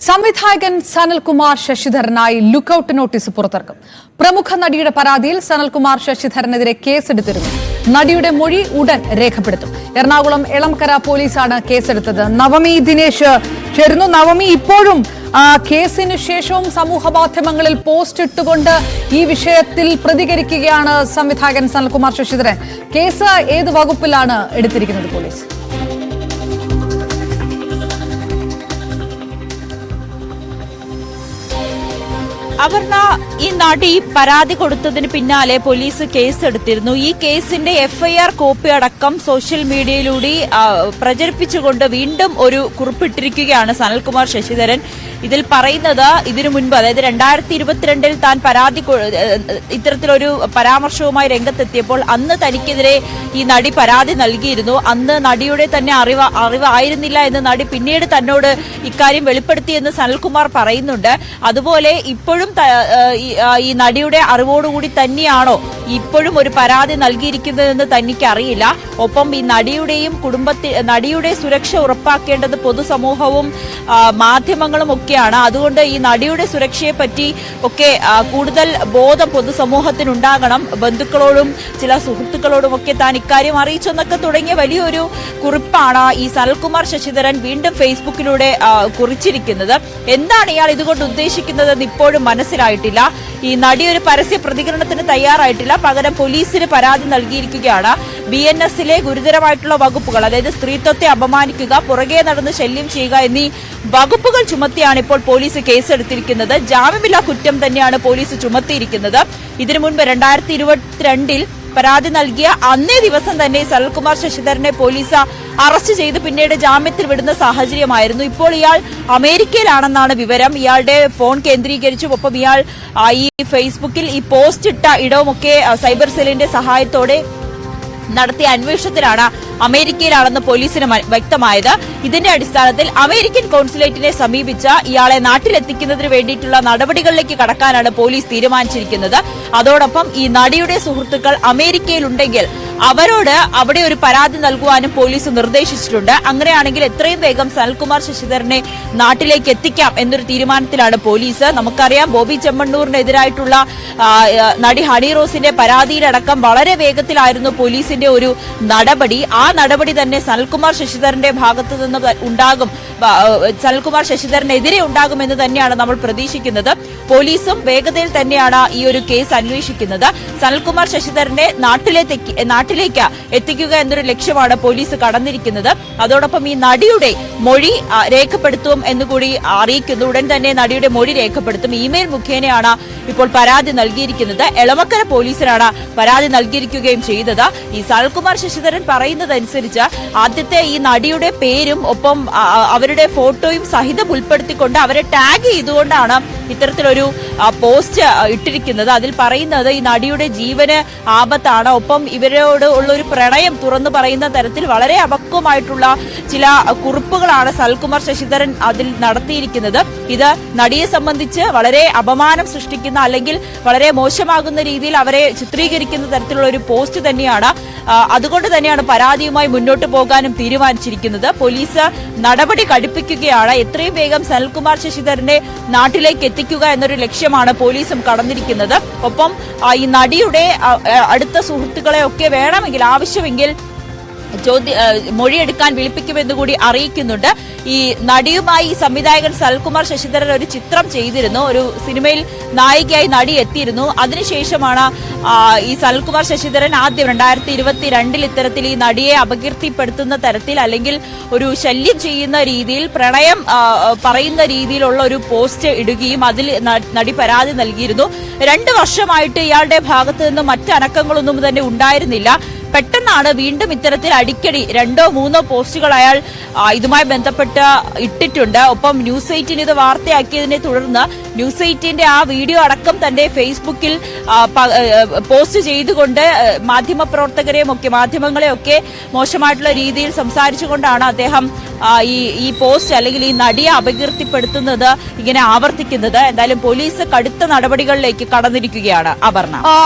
സംവിധായകൻ Sanalkumar ശശിധരനായി lookout notice പുറത്തിറക്കും. പ്രമുഖ നടിയുടെ പരാതിയിൽ സനൽകുമാർ ശശിധരനെതിരെ കേസെടുത്തിരുന്നു. നടിയുടെ മൊഴി ഉടൻ രേഖപ്പെടുത്തും. എറണാകുളം എളംകര പോലീസാണ് കേസെടുത്തത്. നവമി ദിനേശ് ചേരുന്നു. നവമി, ഇപ്പോഴും കേസിന് ശേഷവും സമൂഹ മാധ്യമങ്ങളിൽ പോസ്റ്റ് ഇട്ടുകൊണ്ട് ഈ വിഷയത്തിൽ പ്രതികരിക്കുകയാണ് സംവിധായകൻ സനൽകുമാർ ശശിധരൻ. കേസ് ഏത് വകുപ്പിലാണ് എടുത്തിരിക്കുന്നത് പോലീസ്? അപർണ, ഈ നടി പരാതി കൊടുത്തതിന് പിന്നാലെ പോലീസ് കേസെടുത്തിരുന്നു. ഈ കേസിന്റെ FIR കോപ്പി അടക്കം സോഷ്യൽ മീഡിയയിലൂടെ പ്രചരിപ്പിച്ചുകൊണ്ട് വീണ്ടും ഒരു കുറിപ്പിട്ടിരിക്കുകയാണ് സനൽകുമാർ ശശിധരൻ. ഇതിൽ പറയുന്നത്, ഇതിനു മുൻപ് അതായത് 2022-ൽ താൻ ഇത്തരത്തിലൊരു പരാമർശവുമായി രംഗത്തെത്തിയപ്പോൾ അന്ന് തനിക്കെതിരെ ഈ നടി പരാതി നൽകിയിരുന്നു. അന്ന് നടിയുടെ തന്നെ അറിവായിരുന്നില്ല എന്ന് നടി പിന്നീട് തന്നോട് ഇക്കാര്യം വെളിപ്പെടുത്തിയെന്ന് സനൽകുമാർ പറയുന്നുണ്ട്. അതുപോലെ ഇപ്പോഴും ഈ നടിയുടെ അറിവോടുകൂടി തന്നെയാണോ ഇപ്പോഴും ഒരു പരാതി നൽകിയിരിക്കുന്നതെന്ന് തനിക്ക് അറിയില്ല. ഒപ്പം ഈ നടിയുടെ സുരക്ഷ ഉറപ്പാക്കേണ്ടത് പൊതുസമൂഹവും മാധ്യമങ്ങളും ഒക്കെയാണ്. അതുകൊണ്ട് ഈ നടിയുടെ സുരക്ഷയെ പറ്റി ഒക്കെ കൂടുതൽ ബോധം പൊതുസമൂഹത്തിനുണ്ടാകണം. ബന്ധുക്കളോടും ചില സുഹൃത്തുക്കളോടും ഒക്കെ താൻ ഇക്കാര്യം അറിയിച്ചെന്നൊക്കെ തുടങ്ങിയ വലിയൊരു കുറിപ്പാണ് ഈ സനൽകുമാർ ശശിധരൻ വീണ്ടും ഫേസ്ബുക്കിലൂടെ കുറിച്ചിരിക്കുന്നത്. എന്താണ് ഇയാൾ ഇതുകൊണ്ട് ഉദ്ദേശിക്കുന്നതെന്ന് ഇപ്പോഴും മനസ്സിലായിട്ടില്ല. ഈ നടി ഒരു പരസ്യ പ്രതികരണത്തിന് തയ്യാറായിട്ടില്ല. പകരം പോലീസിന് പരാതി നൽകിയിരിക്കുകയാണ്. BNS-ലെ ഗുരുതരമായിട്ടുള്ള വകുപ്പുകൾ, അതായത് സ്ത്രീത്വത്തെ അപമാനിക്കുക, പുറകെ നടന്ന് ശല്യം ചെയ്യുക എന്നീ വകുപ്പുകൾ ചുമത്തിയാണ് ഇപ്പോൾ പോലീസ് കേസെടുത്തിരിക്കുന്നത്. ജാമ്യമില്ലാ കുറ്റം തന്നെയാണ് പോലീസ് ചുമത്തിയിരിക്കുന്നത്. ഇതിനു മുൻപ് 2022-ൽ പരാതി നൽകിയ അന്നേ ദിവസം തന്നെ സനൽകുമാർ ശശിധരനെ പോലീസ് അറസ്റ്റ് ചെയ്ത് പിന്നീട് ജാമ്യത്തിൽ വിടുന്ന സാഹചര്യമായിരുന്നു. ഇപ്പോൾ ഇയാൾ അമേരിക്കയിലാണെന്നാണ് വിവരം. ഇയാളുടെ ഫോൺ കേന്ദ്രീകരിച്ചും ഒപ്പം ഇയാൾ ഈ ഫേസ്ബുക്കിൽ ഈ പോസ്റ്റ് ഇട്ട ഇടവുമൊക്കെ സൈബർ സെല്ലിന്റെ സഹായത്തോടെ നടത്തിയ അന്വേഷണത്തിലാണ് അമേരിക്കയിലാണെന്ന് പോലീസിന് വ്യക്തമായത്. ഇതിന്റെ അടിസ്ഥാനത്തിൽ അമേരിക്കൻ കോൺസുലേറ്റിനെ സമീപിച്ച ഇയാളെ നാട്ടിലെത്തിക്കുന്നതിന് വേണ്ടിയിട്ടുള്ള നടപടികളിലേക്ക് കടക്കാനാണ് പോലീസ് തീരുമാനിച്ചിരിക്കുന്നത്. അതോടൊപ്പം ഈ നടിയുടെ സുഹൃത്തുക്കൾ അമേരിക്കയിലുണ്ടെങ്കിൽ അവരോട് അവിടെ ഒരു പരാതി നൽകുവാനും പോലീസ് നിർദ്ദേശിച്ചിട്ടുണ്ട്. അങ്ങനെയാണെങ്കിൽ എത്രയും വേഗം സനൽകുമാർ ശശിധരനെ നാട്ടിലേക്ക് എത്തിക്കാം എന്നൊരു തീരുമാനത്തിലാണ് പോലീസ്. നമുക്കറിയാം, ബോബി ചെമ്മണ്ണൂരിനെതിരായിട്ടുള്ള നടി ഹണി റോസിന്റെ പരാതിയിലടക്കം വളരെ വേഗത്തിലായിരുന്നു പോലീസിന്റെ ഒരു നടപടി. ആ നടപടി തന്നെ സനൽകുമാർ ശശിധരന്റെ ഭാഗത്തു നിന്ന് ഉണ്ടാകും, സനൽകുമാർ ശശിധരനെതിരെ ഉണ്ടാകുമെന്ന് തന്നെയാണ് നമ്മൾ പ്രതീക്ഷിക്കുന്നത്. പോലീസും വേഗതയിൽ തന്നെയാണ് ഈ ഒരു കേസ് അന്വേഷിക്കുന്നത്. സനൽകുമാർ ശശിധരനെ നാട്ടിലേക്ക് എത്തിക്കുക എന്നൊരു ലക്ഷ്യമാണ് പോലീസ് കടന്നിരിക്കുന്നത്. അതോടൊപ്പം ഈ നടിയുടെ മൊഴി രേഖപ്പെടുത്തും എന്നുകൂടി അറിയിക്കുന്നു. ഉടൻ തന്നെ നടിയുടെ മൊഴി രേഖപ്പെടുത്തും. ഇമെയിൽ മുഖേനയാണ് ഇപ്പോൾ പരാതി നൽകിയിരിക്കുന്നത്. എളമക്കര പോലീസിനാണ് പരാതി നൽകിയിരിക്കുകയും ചെയ്തത്. ഈ സനൽകുമാർ ശശിധരൻ പറയുന്നതനുസരിച്ച് ആദ്യത്തെ ഈ നടിയുടെ പേരും ഒപ്പം അവരുടെ ഫോട്ടോയും സഹിതം ഉൾപ്പെടുത്തിക്കൊണ്ട് അവരെ ടാഗ് ചെയ്തുകൊണ്ടാണ് ഇത്തരത്തിലൊരു പോസ്റ്റ് ഇട്ടിരിക്കുന്നത്. അതിൽ പറയുന്നത് ഈ നടിയുടെ ജീവന് ആപത്താണ്. ഒപ്പം ഇവരോട് ഉള്ള ഒരു പ്രണയം തുറന്നു പറയുന്ന തരത്തിൽ വളരെ അപക്വമായിട്ടുള്ള ചില കുറിപ്പുകളാണ് സനൽകുമാർ ശശിധരൻ അതിൽ നടത്തിയിരിക്കുന്നത്. ഇത് നടിയെ സംബന്ധിച്ച് വളരെ അപമാനം സൃഷ്ടിക്കുന്ന, അല്ലെങ്കിൽ വളരെ മോശമാകുന്ന രീതിയിൽ അവരെ ചിത്രീകരിക്കുന്ന തരത്തിലുള്ള ഒരു പോസ്റ്റ് തന്നെയാണ്. അതുകൊണ്ട് തന്നെയാണ് പരാതിയുമായി മുന്നോട്ട് പോകാനും തീരുമാനിച്ചിരിക്കുന്നത്. പോലീസ് നടപടി കടുപ്പിക്കുകയാണ്. എത്രയും വേഗം സനൽകുമാർ ശശിധരനെ നാട്ടിലേക്ക് എത്തിക്കുക എന്നൊരു ലക്ഷ്യമാണ് പോലീസും കടന്നിരിക്കുന്നത്. ഒപ്പം ഈ നടിയുടെ അടുത്ത സുഹൃത്തുക്കളെ ഒക്കെ വേണമെങ്കിൽ ആവശ്യമെങ്കിൽ മൊഴിയെടുക്കാൻ വിളിപ്പിക്കുമെന്ന് കൂടി അറിയിക്കുന്നുണ്ട്. ഈ നടിയുമായി സംവിധായകൻ സനൽകുമാർ ശശിധരൻ ഒരു ചിത്രം ചെയ്തിരുന്നു. ഒരു സിനിമയിൽ നായികയായി നടി എത്തിയിരുന്നു. അതിനുശേഷമാണ് ഈ സനൽകുമാർ ശശിധരൻ ആദ്യം 2022-ൽ ഇത്തരത്തിൽ ഈ നടിയെ അപകീർത്തിപ്പെടുത്തുന്ന തരത്തിൽ, അല്ലെങ്കിൽ ഒരു ശല്യം ചെയ്യുന്ന രീതിയിൽ, പ്രണയം പറയുന്ന രീതിയിലുള്ള ഒരു പോസ്റ്റ് ഇടുകയും അതിൽ നടി പരാതി നൽകിയിരുന്നു. 2 വർഷമായിട്ട് ഇയാളുടെ ഭാഗത്ത് നിന്ന് മറ്റനക്കങ്ങളൊന്നും തന്നെ ഉണ്ടായിരുന്നില്ല. പെട്ടെന്നാണ് വീണ്ടും ഇത്തരത്തിൽ അടിക്കടി 2-3 പോസ്റ്റുകൾ അയാൾ ഇതുമായി ബന്ധപ്പെട്ട് ഇട്ടിട്ടുണ്ട്. ഒപ്പം ന്യൂസ് 8 ഇത് വാർത്തയാക്കിയതിനെ തുടർന്ന് ന്യൂസ് 8 ആ വീഡിയോ അടക്കം തന്റെ ഫേസ്ബുക്കിൽ പോസ്റ്റ് ചെയ്തുകൊണ്ട് മാധ്യമങ്ങളെയൊക്കെ മോശമായിട്ടുള്ള രീതിയിൽ സംസാരിച്ചുകൊണ്ടാണ് അദ്ദേഹം ഈ പോസ്റ്റ്, അല്ലെങ്കിൽ ഈ നടിയെ അപകീർത്തിപ്പെടുത്തുന്നത് ഇങ്ങനെ ആവർത്തിക്കുന്നത്. എന്തായാലും പോലീസ് കടുത്ത നടപടികളിലേക്ക് കടന്നിരിക്കുകയാണ്. അപർണ,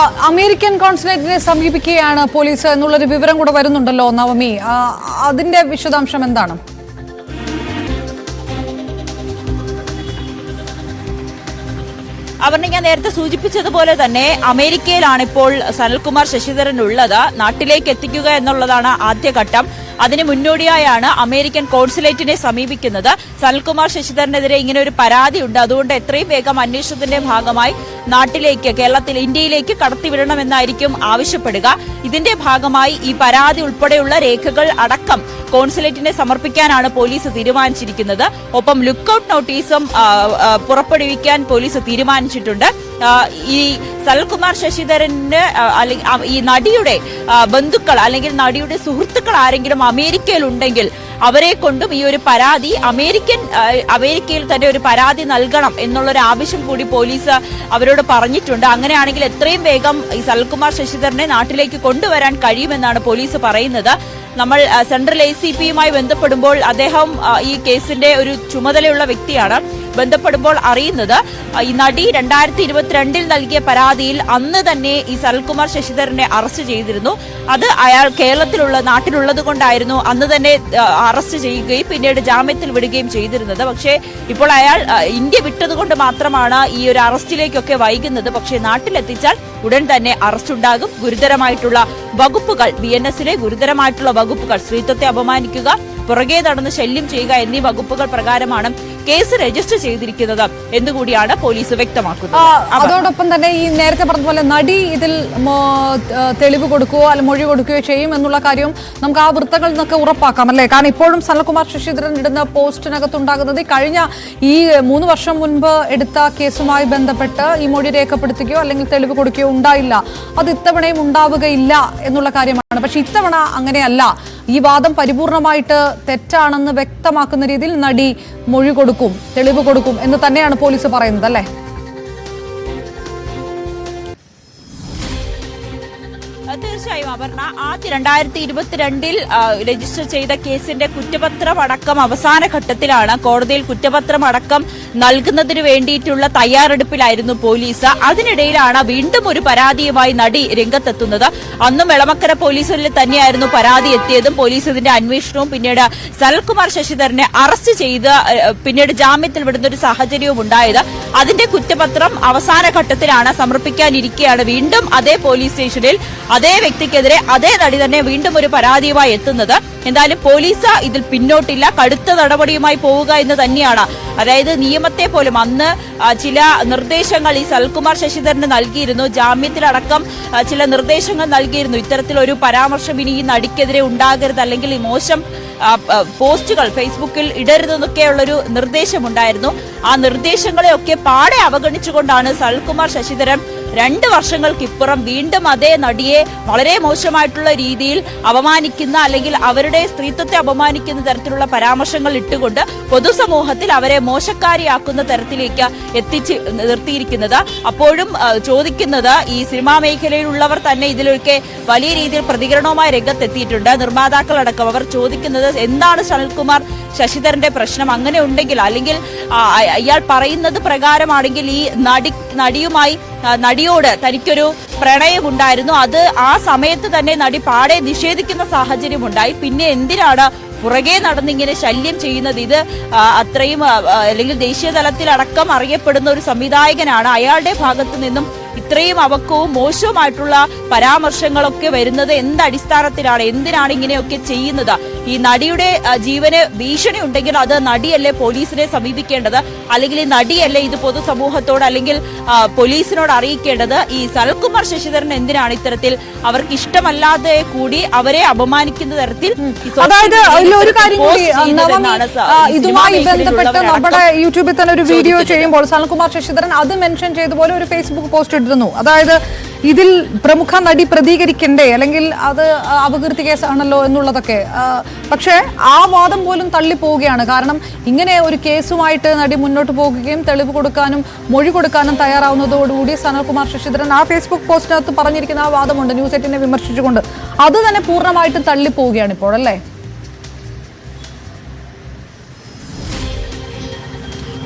അമേരിക്കൻ കോൺസുലേറ്റിനെ സമീപിക്കുകയാണ് പോലീസ് എന്നുള്ളൊരു വിവരം കൂടെ വരുന്നുണ്ടല്ലോ നവമി, അതിന്റെ വിശദാംശം എന്താണ്? അപർണ, ഞാൻ നേരത്തെ സൂചിപ്പിച്ചതുപോലെ തന്നെ അമേരിക്കയിലാണ് ഇപ്പോൾ സനൽകുമാർ ശശിധരൻ ഉള്ളത്. നാട്ടിലേക്ക് എത്തിക്കുക എന്നുള്ളതാണ് ആദ്യഘട്ടം. അതിന് മുന്നോടിയായാണ് അമേരിക്കൻ കോൺസുലേറ്റിനെ സമീപിക്കുന്നത്. സനൽകുമാർ ശശിധരനെതിരെ ഇങ്ങനെ ഒരു പരാതിയുണ്ട്, അതുകൊണ്ട് എത്രയും വേഗം അന്വേഷണത്തിന്റെ ഭാഗമായി നാട്ടിലേക്ക്, ഇന്ത്യയിലേക്ക് കടത്തിവിടണമെന്നായിരിക്കും ആവശ്യപ്പെടുക. ഇതിന്റെ ഭാഗമായി ഈ പരാതി ഉൾപ്പെടെയുള്ള രേഖകൾ അടക്കം കോൺസുലേറ്റിനെ സമർപ്പിക്കാനാണ് പോലീസ് തീരുമാനിച്ചിരിക്കുന്നത്. ഒപ്പം ലുക്കൌട്ട് നോട്ടീസും പുറപ്പെടുവിക്കാൻ പോലീസ് തീരുമാനിച്ചിട്ടുണ്ട്. ഈ സനൽകുമാർ ശശിധരന് അല്ലെങ്കിൽ ഈ നടിയുടെ ബന്ധുക്കൾ അല്ലെങ്കിൽ നടിയുടെ സുഹൃത്തുക്കൾ ആരെങ്കിലും അമേരിക്കയിൽ ഉണ്ടെങ്കിൽ അവരെ കൊണ്ടും ഈ ഒരു പരാതി അമേരിക്കയിൽ തന്നെ ഒരു പരാതി നൽകണം എന്നുള്ളൊരു ആവശ്യം കൂടി പോലീസ് അവരോട് പറഞ്ഞിട്ടുണ്ട്. അങ്ങനെയാണെങ്കിൽ എത്രയും വേഗം ഈ സനൽകുമാർ ശശിധരനെ നാട്ടിലേക്ക് കൊണ്ടുവരാൻ കഴിയുമെന്നാണ് പോലീസ് പറയുന്നത്. നമ്മൾ സെൻട്രൽ ACPയുമായി ബന്ധപ്പെടുമ്പോൾ അദ്ദേഹം ഈ കേസിന്റെ ഒരു ചുമതലയുള്ള വ്യക്തിയാണ്. ബന്ധപ്പെടുമ്പോൾ അറിയുന്നത് ഈ നടി 2022 നൽകിയ പരാതിയിൽ അന്ന് തന്നെ ഈ സനൽകുമാർ ശശിധരനെ അറസ്റ്റ് ചെയ്തിരുന്നു. അത് അയാൾ നാട്ടിലുള്ളത് കൊണ്ടായിരുന്നു അന്ന് തന്നെ അറസ്റ്റ് ചെയ്യുകയും പിന്നീട് ജാമ്യത്തിൽ വിടുകയും ചെയ്തിരുന്നത്. പക്ഷേ ഇപ്പോൾ അയാൾ ഇന്ത്യ വിട്ടതുകൊണ്ട് മാത്രമാണ് ഈ ഒരു അറസ്റ്റിലേക്കൊക്കെ വൈകുന്നത്. പക്ഷേ നാട്ടിലെത്തിച്ചാൽ ഉടൻ തന്നെ അറസ്റ്റ് ഉണ്ടാകും. ഗുരുതരമായിട്ടുള്ള വകുപ്പുകൾ, BNSലെ ഗുരുതരമായിട്ടുള്ള വകുപ്പുകൾ, സ്ത്രീത്വത്തെ അപമാനിക്കുക, പുറകെ നടന്ന് ശല്യം ചെയ്യുക എന്നീ വകുപ്പുകൾ പ്രകാരമാണ് കേസ് രജിസ്റ്റർ ചെയ്തിരിക്കുന്നത് എന്നുകൂടിയാണ് പോലീസ് വ്യക്തമാക്കുന്നത്. അതോടൊപ്പം തന്നെ ഈ നേരത്തെ പറഞ്ഞതുപോലെ നടി ഇതിൽ തെളിവ് കൊടുക്കുകയോ അല്ലെങ്കിൽ മൊഴി കൊടുക്കുകയോ ചെയ്യും എന്നുള്ള കാര്യവും നമുക്ക് ആ വൃത്തങ്ങളിൽ നിന്നൊക്കെ ഉറപ്പാക്കാം അല്ലേ? കാരണം ഇപ്പോഴും സനൽകുമാർ ശശിധരൻ ഇടുന്ന പോസ്റ്റിനകത്തുണ്ടാകുന്നത് കഴിഞ്ഞ ഈ 3 വർഷം മുൻപ് എടുത്ത കേസുമായി ബന്ധപ്പെട്ട് ഈ മൊഴി രേഖപ്പെടുത്തുകയോ അല്ലെങ്കിൽ തെളിവ് കൊടുക്കുകയോ ഉണ്ടായില്ല. അത് ഇത്തവണയും ഉണ്ടാവുകയില്ല എന്നുള്ള കാര്യമാണ്. പക്ഷെ ഇത്തവണ അങ്ങനെയല്ല. ഈ വാദം പരിപൂർണമായിട്ട് തെറ്റാണെന്ന് വ്യക്തമാക്കുന്ന രീതിയിൽ നടി മൊഴി കൊടുക്കും, തെളിവ് കൊടുക്കും എന്ന് തന്നെയാണ് പോലീസ് പറയുന്നത് അല്ലേ? തീർച്ചയായും അപർണ, ആദ്യ 2022 രജിസ്റ്റർ ചെയ്ത കേസിന്റെ കുറ്റപത്രം അടക്കം അവസാന ഘട്ടത്തിലാണ്. കോടതിയിൽ കുറ്റപത്രം അടക്കം നൽകുന്നതിന് വേണ്ടിയിട്ടുള്ള തയ്യാറെടുപ്പിലായിരുന്നു പോലീസ്. അതിനിടയിലാണ് വീണ്ടും ഒരു പരാതിയുമായി നടി രംഗത്തെത്തുന്നത്. അന്നും എളമക്കര പോലീസിൽ തന്നെയായിരുന്നു പരാതി എത്തിയതും പോലീസ് ഇതിന്റെ അന്വേഷണവും പിന്നീട് സനൽകുമാർ ശശിധരനെ അറസ്റ്റ് ചെയ്ത് പിന്നീട് ജാമ്യത്തിൽ വിടുന്ന ഒരു സാഹചര്യവും ഉണ്ടായത്. അതിന്റെ കുറ്റപത്രം അവസാന ഘട്ടത്തിലാണ് സമർപ്പിക്കാനിരിക്കെയാണ് വീണ്ടും അതേ പോലീസ് സ്റ്റേഷനിൽ അതേ വ്യക്തിക്കെതിരെ അതേ നടി തന്നെ വീണ്ടും ഒരു പരാതിയുമായി എത്തുന്നത്. എന്തായാലും പോലീസ് ഇതിൽ പിന്നോട്ടില്ല, കടുത്ത നടപടിയുമായി പോവുക എന്ന് തന്നെയാണ്. അതായത് നിയമത്തെ പോലും അന്ന് ചില നിർദ്ദേശങ്ങൾ ഈ സനൽകുമാർ ശശിധരന് നൽകിയിരുന്നു. ജാമ്യത്തിലടക്കം ചില നിർദ്ദേശങ്ങൾ നൽകിയിരുന്നു. ഇത്തരത്തിലൊരു പരാമർശം ഇനി ഈ നടിക്കെതിരെ ഉണ്ടാകരുത്, അല്ലെങ്കിൽ ഈ മോശം പോസ്റ്റുകൾ ഫേസ്ബുക്കിൽ ഇടരുതെന്നൊക്കെയുള്ളൊരു നിർദ്ദേശമുണ്ടായിരുന്നു. ആ നിർദ്ദേശങ്ങളെയൊക്കെ പാടെ അവഗണിച്ചുകൊണ്ടാണ് സനൽകുമാർ ശശിധരൻ 2 വർഷങ്ങൾക്കിപ്പുറം വീണ്ടും അതേ നടിയെ വളരെ മോശമായിട്ടുള്ള രീതിയിൽ അപമാനിക്കുന്ന അല്ലെങ്കിൽ അവരുടെ സ്ത്രീത്വത്തെ അപമാനിക്കുന്ന തരത്തിലുള്ള പരാമർശങ്ങൾ ഇട്ടുകൊണ്ട് പൊതുസമൂഹത്തിൽ അവരെ മോശക്കാരിയാക്കുന്ന തരത്തിലേക്ക് എത്തിച്ച് നിർത്തിയിരിക്കുന്നത്. അപ്പോഴും ചോദിക്കുന്നത്, ഈ സിനിമാ മേഖലയിലുള്ളവർ തന്നെ ഇതിലൊക്കെ വലിയ രീതിയിൽ പ്രതികരണവുമായി രംഗത്തെത്തിയിട്ടുണ്ട്. നിർമ്മാതാക്കളടക്കം അവർ ചോദിക്കുന്നത്, എന്താണ് സനൽകുമാർ ശശിധരന്റെ പ്രശ്നം? അങ്ങനെ ഉണ്ടെങ്കിൽ, അല്ലെങ്കിൽ ഇയാൾ പറയുന്നത് പ്രകാരമാണെങ്കിൽ ഈ നടിയോട് തനിക്കൊരു പ്രണയമുണ്ടായിരുന്നു, അത് ആ സമയത്ത് തന്നെ നടി പാടെ നിഷേധിക്കുന്ന സാഹചര്യമുണ്ടായി. പിന്നെ എന്തിനാണ് പുറകെ നടന്നിങ്ങനെ ശല്യം ചെയ്യുന്നത്? ഇത് അത്രയും അല്ലെങ്കിൽ ദേശീയ തലത്തിലടക്കം അറിയപ്പെടുന്ന ഒരു സംവിധായകനാണ്. അയാളുടെ ഭാഗത്തു നിന്നും ഇത്രയും അവക്കവും മോശവുമായിട്ടുള്ള പരാമർശങ്ങളൊക്കെ വരുന്നത് എന്തടിസ്ഥാനത്തിലാണ്? എന്തിനാണ് ഇങ്ങനെയൊക്കെ ചെയ്യുന്നത്? ഈ നടിയുടെ ജീവന് ഭീഷണി ഉണ്ടെങ്കിൽ അത് നടിയല്ലേ പോലീസിനെ സമീപിക്കേണ്ടത്? അല്ലെങ്കിൽ ഈ നടിയല്ലേ ഇത് പൊതുസമൂഹത്തോട് അല്ലെങ്കിൽ പോലീസിനോട് അറിയിക്കേണ്ടത്? ഈ സനൽകുമാർ ശശിധരൻ എന്തിനാണ് ഇത്തരത്തിൽ അവർക്ക് ഇഷ്ടമല്ലാതെ കൂടി അവരെ അപമാനിക്കുന്ന തരത്തിൽ? അതായത് ഒരു കാര്യം കൂടി, ഇതുമായി ബന്ധപ്പെട്ട് നമ്മുടെ യൂട്യൂബിൽ തന്നെ ഒരു വീഡിയോ ചെയ്യുമ്പോൾ സനൽകുമാർ ശശിധരൻ അത് മെൻഷൻ ചെയ്ത പോലെ ഒരു ഫേസ്ബുക്ക് പോസ്റ്റ് ഇട്ടിരുന്നു. അതായത് ഇതിൽ പ്രമുഖ നടി പ്രതികരിക്കണ്ടേ, അല്ലെങ്കിൽ അത് അപകീർത്തി കേസാണല്ലോ എന്നുള്ളതൊക്കെ. പക്ഷേ ആ വാദം പോലും തള്ളിപ്പോവുകയാണ്. കാരണം ഇങ്ങനെ ഒരു കേസുമായിട്ട് നടി മുന്നോട്ട് പോകുകയും തെളിവ് കൊടുക്കാനും മൊഴി കൊടുക്കാനും തയ്യാറാവുന്നതോടുകൂടി സനൽകുമാർ ശശിധരൻ ആ ഫേസ്ബുക്ക് പോസ്റ്റിനകത്ത് പറഞ്ഞിരിക്കുന്ന ആ വാദമുണ്ട്, ന്യൂസ് 8നെ വിമർശിച്ചുകൊണ്ട്, അത് തന്നെ പൂർണ്ണമായിട്ടും തള്ളിപ്പോവുകയാണ് ഇപ്പോൾ അല്ലേ?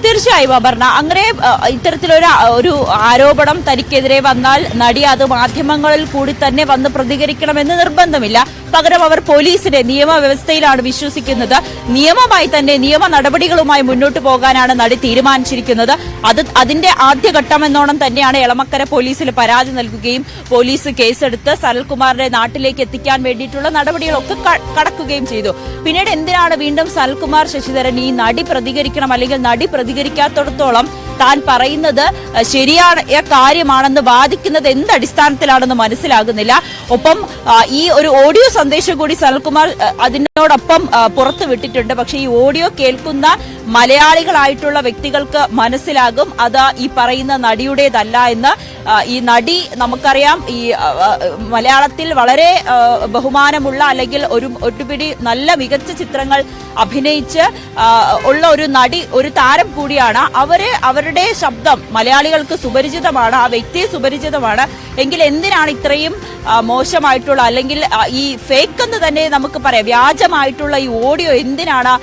തീർച്ചയായും അപർണ, അങ്ങനെ ഇത്തരത്തിലൊരു ആരോപണം തനിക്കെതിരെ വന്നാൽ നടി അത് മാധ്യമങ്ങളിൽ കൂടി തന്നെ വന്ന് പ്രതികരിക്കണമെന്ന് നിർബന്ധമില്ല. പകരം അവർ പോലീസിന്റെ നിയമവ്യവസ്ഥയിലാണ് വിശ്വസിക്കുന്നത്. നിയമമായി തന്നെ നിയമ നടപടികളുമായി മുന്നോട്ട് പോകാനാണ് നടി തീരുമാനിച്ചിരിക്കുന്നത്. അതിന്റെ ആദ്യഘട്ടം എന്നോണം തന്നെയാണ് എളമക്കര പോലീസിൽ പരാതി നൽകുകയും പോലീസ് കേസെടുത്ത് സനൽകുമാറിന്റെ നാട്ടിലേക്ക് എത്തിക്കാൻ വേണ്ടിയിട്ടുള്ള നടപടികളൊക്കെ കടക്കുകയും ചെയ്തു. പിന്നീട് എന്തിനാണ് വീണ്ടും സനൽകുമാർ ശശിധരൻ ഈ നടി പ്രതികരിക്കണം, അല്ലെങ്കിൽ നടി പ്രതികരിക്കാത്തിടത്തോളം താൻ പറയുന്നത് ശരിയായ കാര്യമാണെന്ന് വാദിക്കുന്നത് എന്ത് അടിസ്ഥാനത്തിലാണെന്ന് മനസ്സിലാകുന്നില്ല. ഒപ്പം ഈ ഒരു ഓഡിയോ സന്ദേശം കൂടി സനൽകുമാർ അതിനോടൊപ്പം പുറത്തുവിട്ടിട്ടുണ്ട്. പക്ഷേ ഈ ഓഡിയോ കേൾക്കുന്ന മലയാളികളായിട്ടുള്ള വ്യക്തികൾക്ക് മനസ്സിലാകും അത് ഈ പറയുന്ന നടിയുടേതല്ല എന്ന്. ഈ നടി നമുക്കറിയാം, ഈ മലയാളത്തിൽ വളരെ ബഹുമാനമുള്ള അല്ലെങ്കിൽ ഒരുപിടി നല്ല മികച്ച ചിത്രങ്ങൾ അഭിനയിച്ച് ഉള്ള ഒരു നടി, ഒരു താരം കൂടിയാണ്. അവരുടെ ശബ്ദം മലയാളികൾക്ക് സുപരിചിതമാണ്, ആ വ്യക്തിയെ സുപരിചിതമാണ്. എങ്കിൽ എന്തിനാണ് ഇത്രയും മോശമായിട്ടുള്ള, അല്ലെങ്കിൽ ഈ ഫേക്ക് എന്ന് തന്നെ നമുക്ക് പറയാം, വ്യാജമായിട്ടുള്ള ഈ ഓഡിയോ എന്തിനാണ്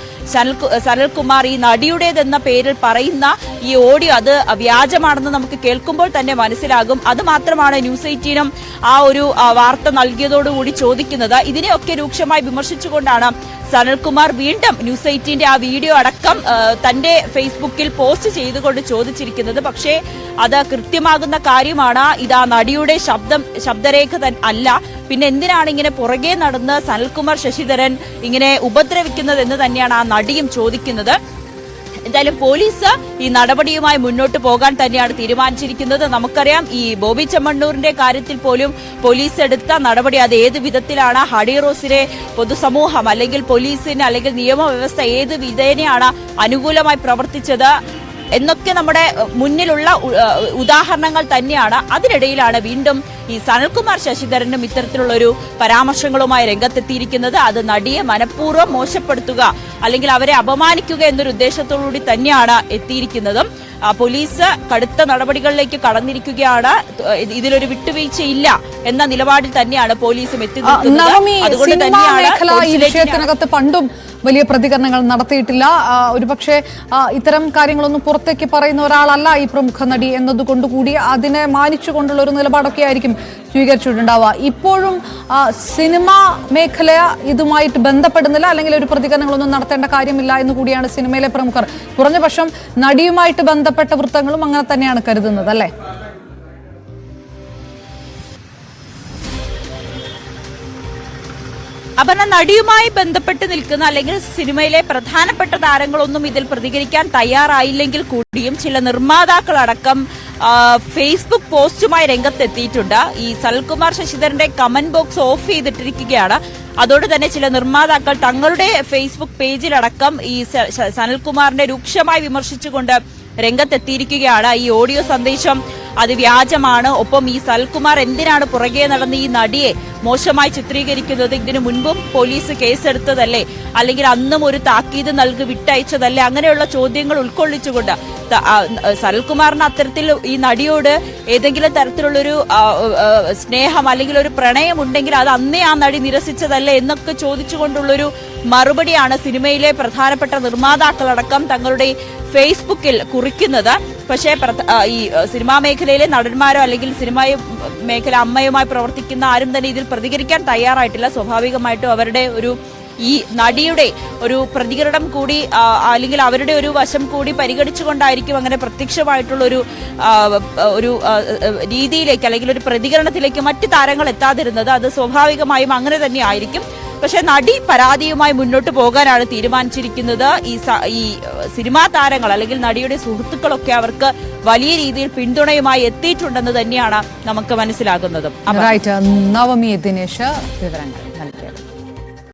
സനൽകുമാർ ഈ നടിയുടേതെന്ന പേരിൽ പറയുന്ന ഈ ഓഡിയോ അത് വ്യാജമാണെന്ന് നമുക്ക് കേൾക്കുമ്പോൾ തന്നെ മനസ്സിലാകും. അത് മാത്രമാണ് ന്യൂസ് 18 ആ ഒരു വാർത്ത നൽകിയതോടുകൂടി ചോദിക്കുന്നത്. ഇതിനെയൊക്കെ രൂക്ഷമായി വിമർശിച്ചുകൊണ്ടാണ് സനൽകുമാർ വീണ്ടും ന്യൂസ് 18 ആ വീഡിയോ അടക്കം തന്റെ ഫേസ്ബുക്കിൽ പോസ്റ്റ് ചെയ്തുകൊണ്ട് ചോദിച്ചിരിക്കുന്നത്. പക്ഷേ അത് കൃത്യമാകുന്ന കാര്യമാണ്, ഇതാ നടിയുടെ ശബ്ദരേഖ അല്ല. പിന്നെ എന്തിനാണ് ഇങ്ങനെ പുറകെ നടന്ന് സനൽകുമാർ ശശിധരൻ ഇങ്ങനെ ഉപദ്രവിക്കുന്നത് എന്ന് തന്നെയാണ് ആ നടിയും ചോദിക്കുന്നത്. എന്തായാലും പോലീസ് ഈ നടപടിയുമായി മുന്നോട്ട് പോകാൻ തന്നെയാണ് തീരുമാനിച്ചിരിക്കുന്നത്. നമുക്കറിയാം, ഈ ബോബി ചെമ്മണ്ണൂരിന്റെ കാര്യത്തിൽ പോലും പോലീസ് എടുത്ത നടപടി അത് ഏത് വിധത്തിലാണ്, ഹണി റോസിനെ പൊതുസമൂഹം അല്ലെങ്കിൽ പോലീസിന് അല്ലെങ്കിൽ നിയമവ്യവസ്ഥ ഏത് വിധേനയാണ് അനുകൂലമായി പ്രവർത്തിച്ചത് എന്നൊക്കെ നമ്മുടെ മുന്നിലുള്ള ഉദാഹരണങ്ങൾ തന്നെയാണ്. അതിനിടയിലാണ് വീണ്ടും ഈ സനൽകുമാർ ശശിധരനും ഇത്തരത്തിലുള്ളൊരു പരാമർശങ്ങളുമായി രംഗത്തെത്തിയിരിക്കുന്നത്. അത് നടിയെ മനഃപൂർവ്വം മോശപ്പെടുത്തുക അല്ലെങ്കിൽ അവരെ അപമാനിക്കുക എന്നൊരു ഉദ്ദേശത്തോടുകൂടി തന്നെയാണ് എത്തിയിരിക്കുന്നതും. പോലീസ് കടുത്ത നടപടികളിലേക്ക് കടന്നിരിക്കുകയാണ്. ഇതിലൊരു വിട്ടുവീഴ്ചയില്ല എന്ന നിലപാടിൽ തന്നെയാണ് പോലീസും എത്തി നിൽക്കുന്നത്. അതുകൊണ്ട് തന്നെയാണ് പണ്ടും വലിയ പ്രതികരണങ്ങൾ നടത്തിയിട്ടില്ല. ഒരുപക്ഷെ ഇത്തരം കാര്യങ്ങളൊന്നും പുറത്തേക്ക് പറയുന്ന ഒരാളല്ല ഈ പ്രമുഖ നടി എന്നതുകൊണ്ടുകൂടി അതിനെ മാനിച്ചുകൊണ്ടുള്ള ഒരു നിലപാടൊക്കെ ആയിരിക്കും സ്വീകരിച്ചിട്ടുണ്ടാവുക. ഇപ്പോഴും സിനിമാ മേഖല ഇതുമായിട്ട് ബന്ധപ്പെടുന്നില്ല, അല്ലെങ്കിൽ ഒരു പ്രതികരണങ്ങളൊന്നും നടത്തേണ്ട കാര്യമില്ല എന്ന് കൂടിയാണ് സിനിമയിലെ പ്രമുഖർ, കുറഞ്ഞ പക്ഷം നടിയുമായിട്ട് ബന്ധപ്പെട്ട വൃത്തങ്ങളും അങ്ങനെ തന്നെയാണ് കരുതുന്നത്, അല്ലേ? അപർണ, നടിയുമായി ബന്ധപ്പെട്ട് നിൽക്കുന്ന അല്ലെങ്കിൽ സിനിമയിലെ പ്രധാനപ്പെട്ട താരങ്ങളൊന്നും ഇതിൽ പ്രതികരിക്കാൻ തയ്യാറായില്ലെങ്കിൽ കൂടിയും ചില നിർമ്മാതാക്കളടക്കം ഫേസ്ബുക്ക് പോസ്റ്റുമായി രംഗത്തെത്തിയിട്ടുണ്ട്. ഈ സനൽകുമാർ ശശിധരന്റെ കമന്റ് ബോക്സ് ഓഫ് ചെയ്തിട്ടിരിക്കുകയാണ്. അതോടെ തന്നെ ചില നിർമ്മാതാക്കൾ തങ്ങളുടെ ഫേസ്ബുക്ക് പേജിലടക്കം ഈ സനൽകുമാറിനെ രൂക്ഷമായി വിമർശിച്ചുകൊണ്ട് രംഗത്തെത്തിയിരിക്കുകയാണ്. ഈ ഓഡിയോ സന്ദേശം അത് വ്യാജമാണ്. ഒപ്പം ഈ സനൽകുമാർ എന്തിനാണ് പുറകെ നടന്ന് ഈ നടിയെ മോശമായി ചിത്രീകരിക്കുന്നത്? ഇതിനു മുൻപും പോലീസ് കേസെടുത്തതല്ലേ, അല്ലെങ്കിൽ അന്നും ഒരു താക്കീത് നൽകി വിട്ടയച്ചതല്ലേ? അങ്ങനെയുള്ള ചോദ്യങ്ങൾ ഉൾക്കൊള്ളിച്ചുകൊണ്ട് സനൽകുമാറിന് അത്തരത്തിൽ ഈ നടിയോട് ഏതെങ്കിലും തരത്തിലുള്ളൊരു സ്നേഹം അല്ലെങ്കിൽ ഒരു പ്രണയം ഉണ്ടെങ്കിൽ അത് അന്നേ ആ നടി നിരസിച്ചതല്ലേ എന്നൊക്കെ ചോദിച്ചുകൊണ്ടുള്ളൊരു മറുപടിയാണ് സിനിമയിലെ പ്രധാനപ്പെട്ട നിർമ്മാതാക്കളടക്കം തങ്ങളുടെ ഫേസ്ബുക്കിൽ കുറിക്കുന്നത്. പക്ഷേ ഈ സിനിമാ മേഖലയിലെ നടന്മാരോ അല്ലെങ്കിൽ സിനിമാ മേഖല അമ്മയുമായി പ്രവർത്തിക്കുന്ന ആരും തന്നെ ഇതിൽ പ്രതികരിക്കാൻ തയ്യാറായിട്ടില്ല. സ്വാഭാവികമായിട്ടും അവരുടെ ഈ നടിയുടെ ഒരു പ്രതികരണം കൂടി അല്ലെങ്കിൽ അവരുടെ ഒരു വശം കൂടി പരിഗണിച്ചുകൊണ്ടായിരിക്കും അങ്ങനെ പ്രത്യക്ഷമായിട്ടുള്ള ഒരു രീതിയിലേക്ക് അല്ലെങ്കിൽ ഒരു പ്രതികരണത്തിലേക്ക് മറ്റു താരങ്ങൾ എത്താതിരുന്നത്. അത് സ്വാഭാവികമായും അങ്ങനെ തന്നെ ആയിരിക്കും. പക്ഷെ നടി പരാതിയുമായി മുന്നോട്ട് പോകാനാണ് തീരുമാനിച്ചിരിക്കുന്നത്. ഈ സിനിമാ താരങ്ങൾ അല്ലെങ്കിൽ നടിയുടെ സുഹൃത്തുക്കളൊക്കെ അവർക്ക് വലിയ രീതിയിൽ പിന്തുണയുമായി എത്തിയിട്ടുണ്ടെന്ന് തന്നെയാണ് നമുക്ക് മനസ്സിലാകുന്നത്. നവമി ദിനേശ് വിവരങ്ങൾ നൽകിയത്.